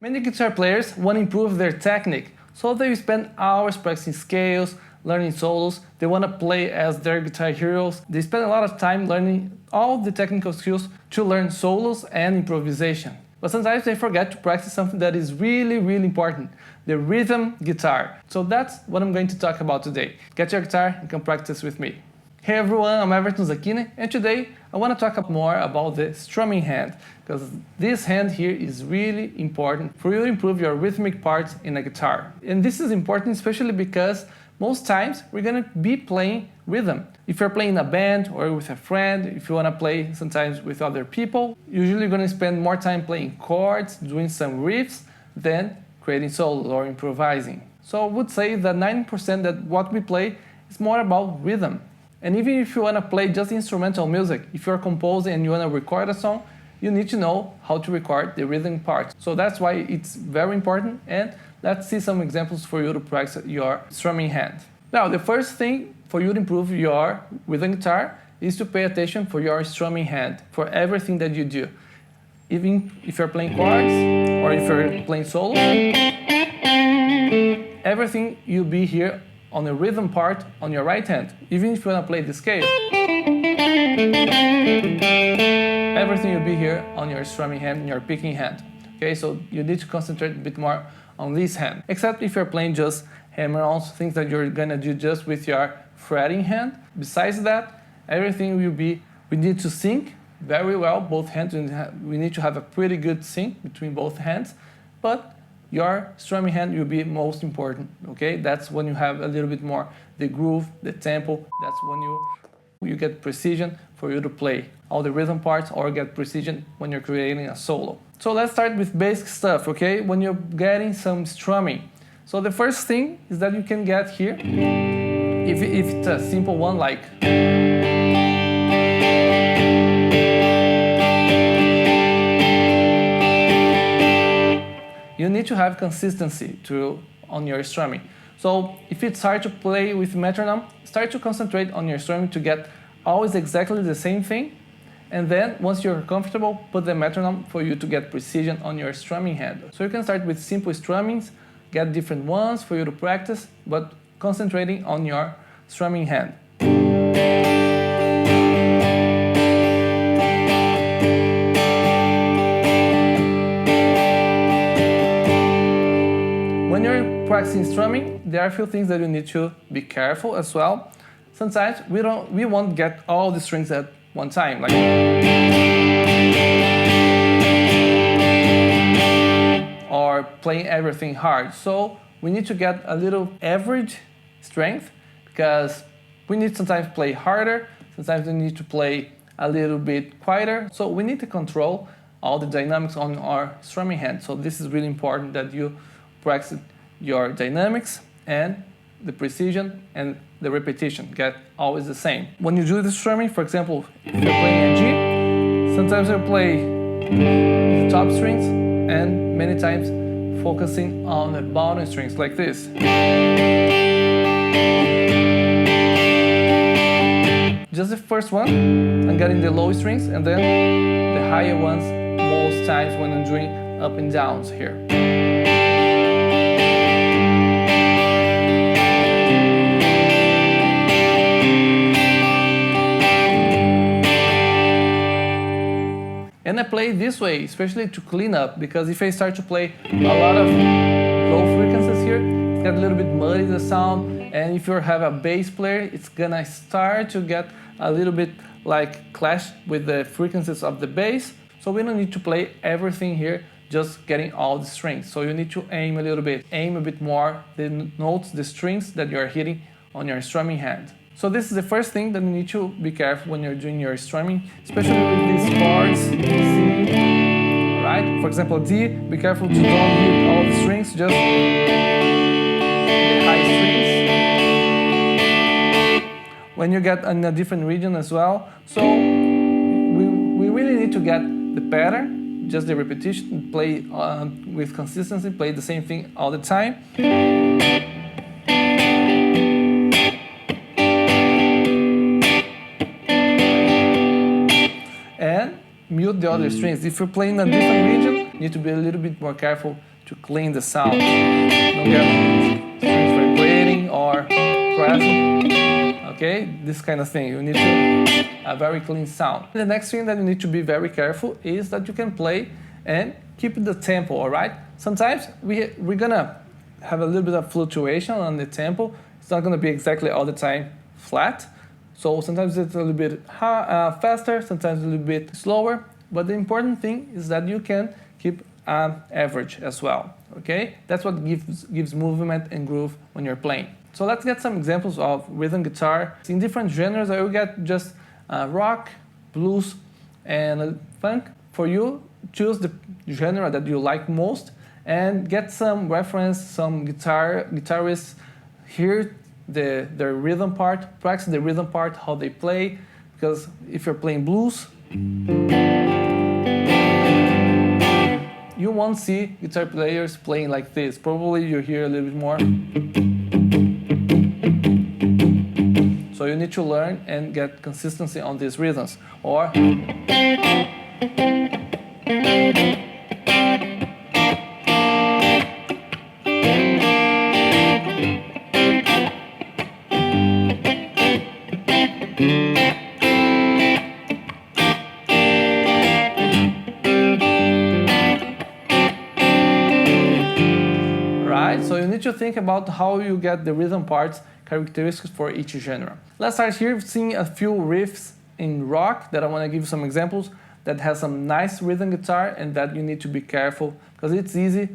Many guitar players want to improve their technique, so they spend hours practicing scales, learning solos, they want to play as their guitar heroes. They spend a lot of time learning all the technical skills to learn solos and improvisation. But sometimes they forget to practice something that is really important, the rhythm guitar. So that's what I'm going to talk about today. Get your guitar and come practice with me. Hey everyone, I'm Everton Zaquini, and today I want to talk more about the strumming hand, because this hand here is really important for you to improve your rhythmic parts in a guitar. And this is important especially because most times we're going to be playing rhythm. If you're playing in a band or with a friend, if you want to play sometimes with other people, usually you're going to spend more time playing chords, doing some riffs, than creating solos or improvising. So I would say that 90% that what we play is more about rhythm. And even if you want to play just instrumental music, if you're composing and you want to record a song, you need to know how to record the rhythm part. So that's why it's very important, and let's see some examples for you to practice your strumming hand. Now, the first thing for you to improve your rhythm guitar is to pay attention for your strumming hand, for everything that you do. Even if you're playing chords or if you're playing solos, everything you'll be here on the rhythm part on your right hand. Even if you want to play the scale, everything will be here on your strumming hand, your picking hand. Okay, so you need to concentrate a bit more on this hand. Except if you're playing just hammer-ons, things that you're gonna do just with your fretting hand. Besides that, everything will be, we need to sync very well, both hands. We need to have a pretty good sync between both hands, but your strumming hand will be most important, okay? That's when you have a little bit more the groove, the tempo. That's when you get precision for you to play all the rhythm parts, or get precision when you're creating a solo. So let's start with basic stuff, okay? When you're getting some strumming. So the first thing is that you can get here, if it's a simple one like, you need to have consistency on your strumming. So if it's hard to play with metronome, start to concentrate on your strumming to get always exactly the same thing. And then once you're comfortable, put the metronome for you to get precision on your strumming hand. So you can start with simple strummings, get different ones for you to practice, but concentrating on your strumming hand. When you're practicing strumming, there are a few things that you need to be careful as well. Sometimes we won't get all the strings at one time, like, or playing everything hard. So we need to get a little average strength, because we need sometimes play harder, sometimes we need to play a little bit quieter. So we need to control all the dynamics on our strumming hand. So this is really important that you practice your dynamics and the precision and the repetition get always the same. When you do the strumming, for example, if you're playing a G, sometimes you play the top strings and many times focusing on the bottom strings like this. Just the first one, I'm getting the low strings, and then the higher ones most times when I'm doing up and downs here. And I play this way, especially to clean up, because if I start to play a lot of low frequencies here, it's got a little bit muddy the sound, and if you have a bass player, it's gonna start to get a little bit like clash with the frequencies of the bass. So we don't need to play everything here, just getting all the strings. So you need to aim a bit more the notes, the strings that you're hitting on your strumming hand. So this is the first thing that you need to be careful when you're doing your strumming, especially with these chords, C, right? For example, D, be careful to don't hit all the strings, just the high strings. When you get in a different region as well. So we really need to get the pattern, just the repetition, play with consistency, play the same thing all the time. And mute the other strings. If you're playing a different region, you need to be a little bit more careful to clean the sound. Don't get strings vibrating or pressing. Okay, this kind of thing. You need to a very clean sound. The next thing that you need to be very careful is that you can play and keep the tempo, all right? Sometimes we're gonna have a little bit of fluctuation on the tempo. It's not gonna be exactly all the time flat. So sometimes it's a little bit faster, sometimes a little bit slower. But the important thing is that you can keep average as well, okay? That's what gives movement and groove when you're playing. So let's get some examples of rhythm guitar. In different genres, I will get just rock, blues, and funk. For you, choose the genre that you like most and get some reference, some guitarists, hear the rhythm part, practice the rhythm part, how they play, because if you're playing blues, you won't see guitar players playing like this. Probably you hear a little bit more. So you need to learn and get consistency on these rhythms. Or right? So you need to think about how you get the rhythm parts characteristics for each genre. Let's start here seeing a few riffs in rock that I want to give you some examples that has some nice rhythm guitar and that you need to be careful because it's easy.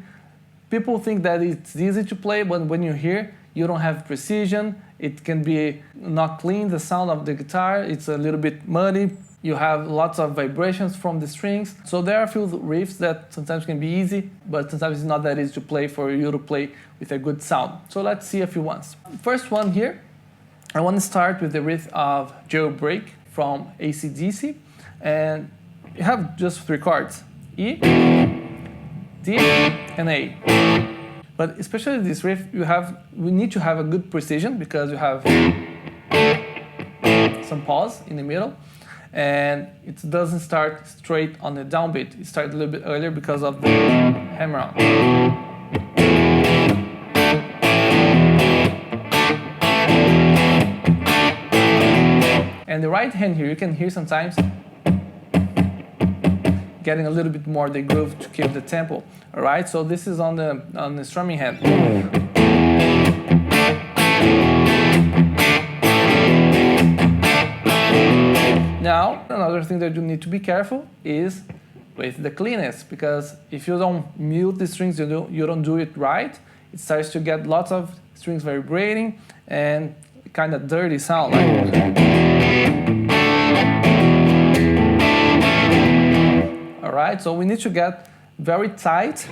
People think that it's easy to play, but when you hear, you don't have precision. It can be not clean, the sound of the guitar. It's a little bit muddy. You have lots of vibrations from the strings. So there are a few riffs that sometimes can be easy, but sometimes it's not that easy to play for you to play with a good sound. So let's see a few ones. First one here, I want to start with the riff of Jailbreak from AC/DC. And you have just 3 chords, E, D, and A. But especially this riff, we need to have a good precision because you have some pause in the middle. And it doesn't start straight on the downbeat. It starts a little bit earlier because of the hammer-on. And the right hand here, you can hear sometimes getting a little bit more the groove to keep the tempo. All right, so this is on the strumming hand. Now, another thing that you need to be careful is with the cleanness, because if you don't mute the strings, you don't do it right, it starts to get lots of strings vibrating and kind of dirty sound. All right, so we need to get very tight.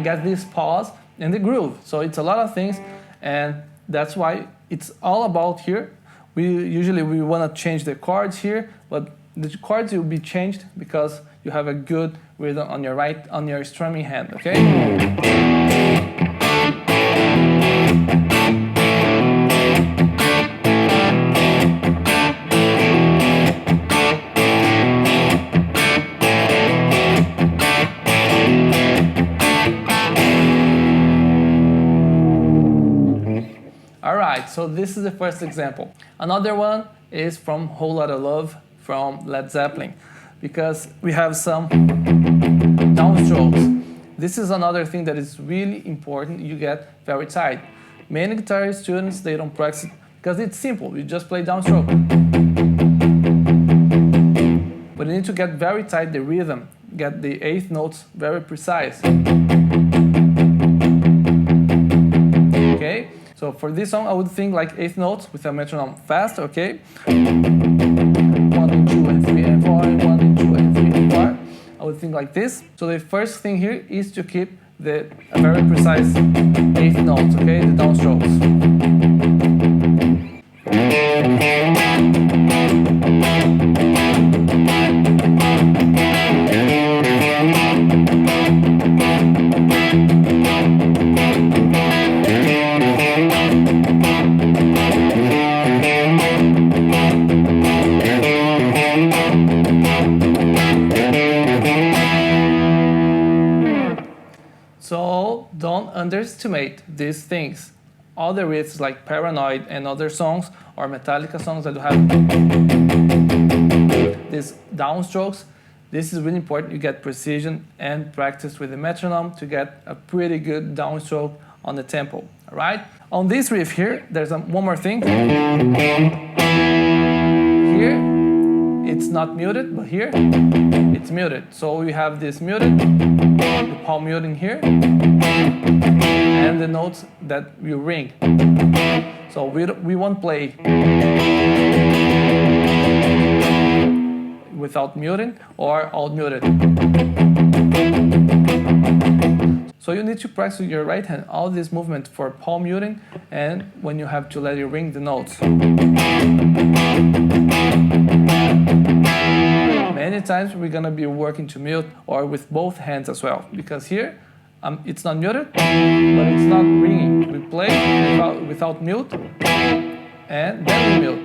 Get this pause and the groove. So it's a lot of things, and that's why it's all about here. We want to change the chords here, but the chords will be changed because you have a good rhythm on your strumming hand, okay? So this is the first example. Another one is from Whole Lotta Love from Led Zeppelin, because we have some downstrokes. This is another thing that is really important. You get very tight. Many guitar students, they don't practice because it's simple. You just play downstroke. But you need to get very tight the rhythm, get the 8th notes very precise. Okay? So for this song, I would think like 8th notes with a metronome fast, okay? 1 and 2 and 3 and 4, 1 and 2 and 3 and 4. I would think like this. So the first thing here is to keep a very precise 8th notes, okay? The downstrokes. underestimate these things. All the riffs like Paranoid and other songs, or Metallica songs that have these downstrokes, this is really important. You get precision and practice with the metronome to get a pretty good downstroke on the tempo. All right? On this riff here, there's one more thing. Here, it's not muted, but here, it's muted. So we have this muted, the palm muting here, and the notes that we ring. So we won't play without muting or all muted. So you need to practice with your right hand all this movement for palm muting and when you have to let it ring the notes. Many times we're gonna be working to mute or with both hands as well, because here it's not muted, but it's not ringing. We play without mute and then we mute.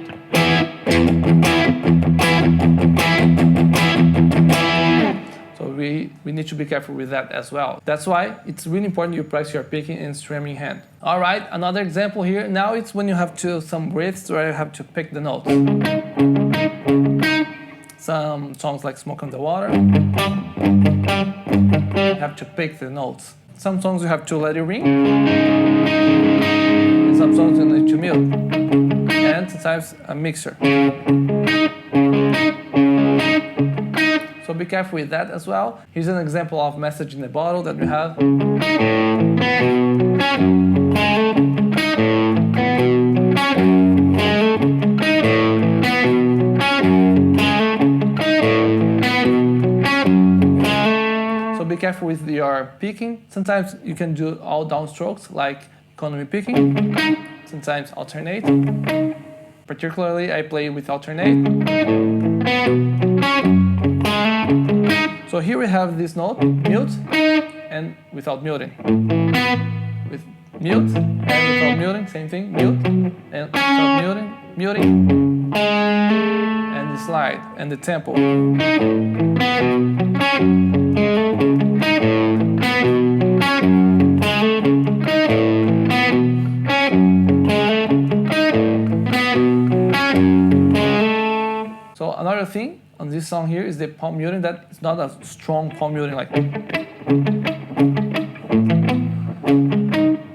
So we need to be careful with that as well. That's why it's really important you practice your picking and strumming hand. All right, another example here. Now it's when you have some riffs where you have to pick the notes. Some songs like Smoke on the Water, you have to pick the notes. Some songs you have to let it ring, and some songs you need to mute, and sometimes a mixer. So be careful with that as well. Here's an example of Message in the Bottle that we have. So be careful with your picking. Sometimes you can do all downstrokes like economy picking. Sometimes alternate. Particularly I play with alternate. So here we have this note, mute, and without muting. With mute and without muting, same thing, mute and without muting, and the slide and the tempo. So another thing on this song here is the palm muting. That is not a strong palm muting like.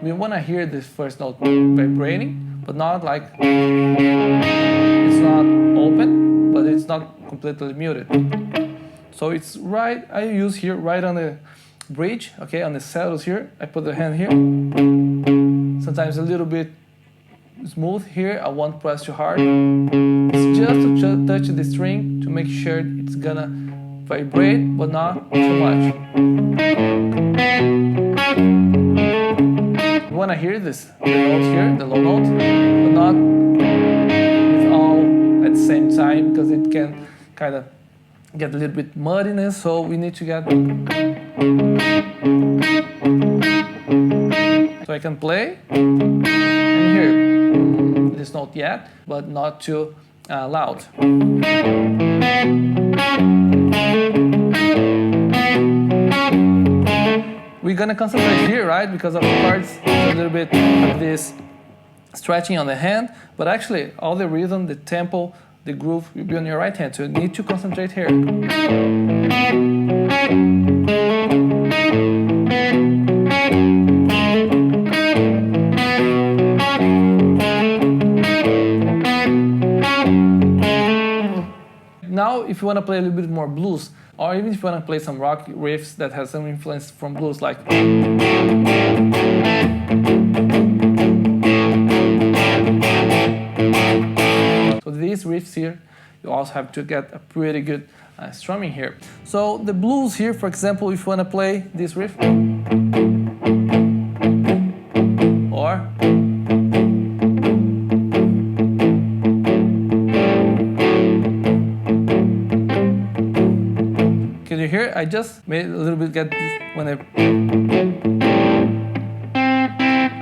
We want to hear this first note vibrating, but not like it's not open, but it's not completely muted. So it's right. I use here right on the bridge, okay, on the saddles here. I put the hand here. Sometimes a little bit smooth here. I won't press too hard. It's just to touch the string to make sure it's gonna vibrate, but not too much. You wanna hear this, the notes here, the low note, but not with all at the same time, because it can kind of get a little bit muddiness. So we need to get. So I can play and hear this note yet, but not too loud. We're gonna concentrate here, right? Because of the chords, a little bit of this stretching on the hand, but actually all the rhythm, the tempo, the groove will be on your right hand, so you need to concentrate here. Now, if you want to play a little bit more blues, or even if you want to play some rock riffs that has some influence from blues, like so these riffs here, you also have to get a pretty good strumming here. So the blues here, for example, if you want to play this riff, or can you hear? I just made a little bit get this when I'm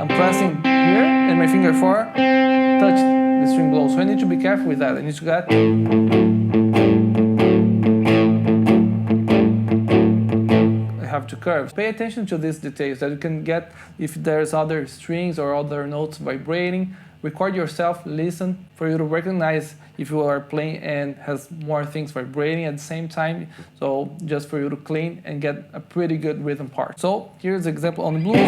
pressing here and my finger 4 touch the string below. So I need to be careful with that. I need to get. I have have to curve. Pay attention to these details that you can get if there's other strings or other notes vibrating. Record yourself, listen for you to recognize if you are playing and has more things vibrating at the same time. So just for you to clean and get a pretty good rhythm part. So here's an example on the blues.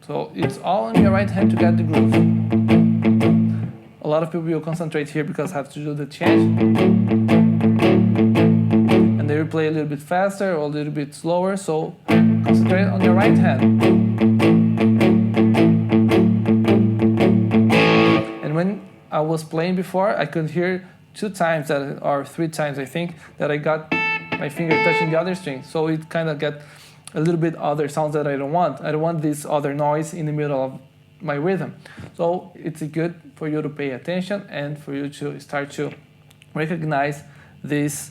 So it's all on your right hand to get the groove. A lot of people will concentrate here because I have to do the change. And they will play a little bit faster or a little bit slower, so concentrate on your right hand. And when I was playing before, I could hear 2 times that, or 3 times I think, that I got my finger touching the other string. So it kind of got a little bit other sounds that I don't want. I don't want this other noise in the middle of my rhythm. So it's good for you to pay attention and for you to start to recognize this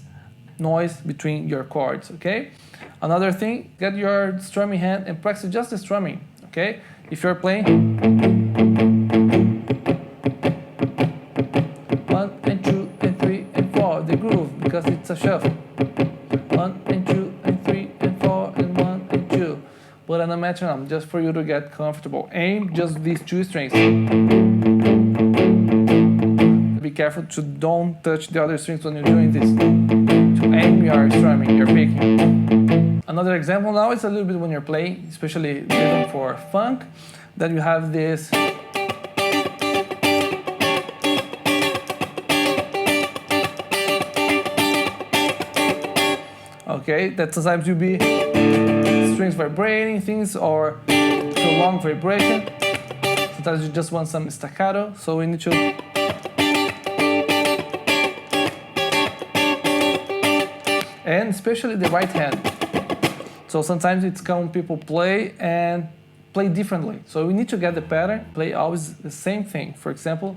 noise between your chords, okay? Another thing, get your strumming hand and practice just the strumming, okay? If you're playing 1 and 2 and 3 and 4, the groove, because it's a shuffle. 1 and 2 and 3 and 4 and 1 and 2. Put on a metronome just for you to get comfortable. Aim just these 2 strings. Be careful to don't touch the other strings when you're doing this. To aim your strumming, your picking. Another example now is a little bit when you're playing, especially rhythm for funk, that you have this. Okay, that sometimes you be strings vibrating, things, or prolonged vibration. Sometimes you just want some staccato, so we need to. And especially the right hand. So sometimes it's common people play and play differently. So we need to get the pattern, play always the same thing. For example,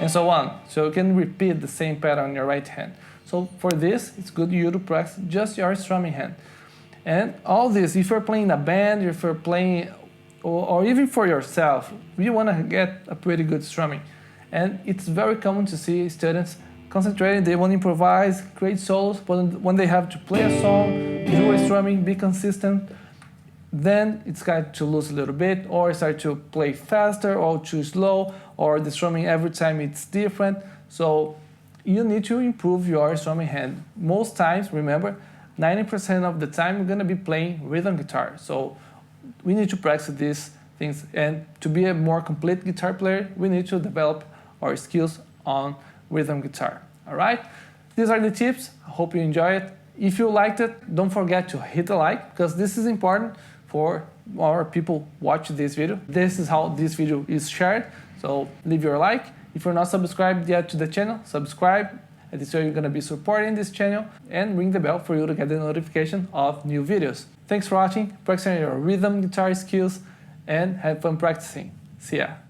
and so on. So you can repeat the same pattern on your right hand. So for this, it's good you to practice just your strumming hand. And all this, if you're playing in a band, if you're playing, or even for yourself, you want to get a pretty good strumming. And it's very common to see students concentrating, they want to improvise, create solos, but when they have to play a song, do a strumming, be consistent, then it's got to lose a little bit, or start to play faster or too slow, or the strumming every time it's different. So you need to improve your strumming hand. Most times, remember, 90% of the time you're going to be playing rhythm guitar. So we need to practice these things, and to be a more complete guitar player, we need to develop our skills on rhythm guitar. All right? These are the tips. I hope you enjoy it. If you liked it, don't forget to hit a like, because this is important for more people watch this video. This is how this video is shared. So leave your like. If you're not subscribed yet to the channel, subscribe. And this way you're going to be supporting this channel, and ring the bell for you to get the notification of new videos. Thanks for watching, practicing your rhythm guitar skills, and have fun practicing. See ya.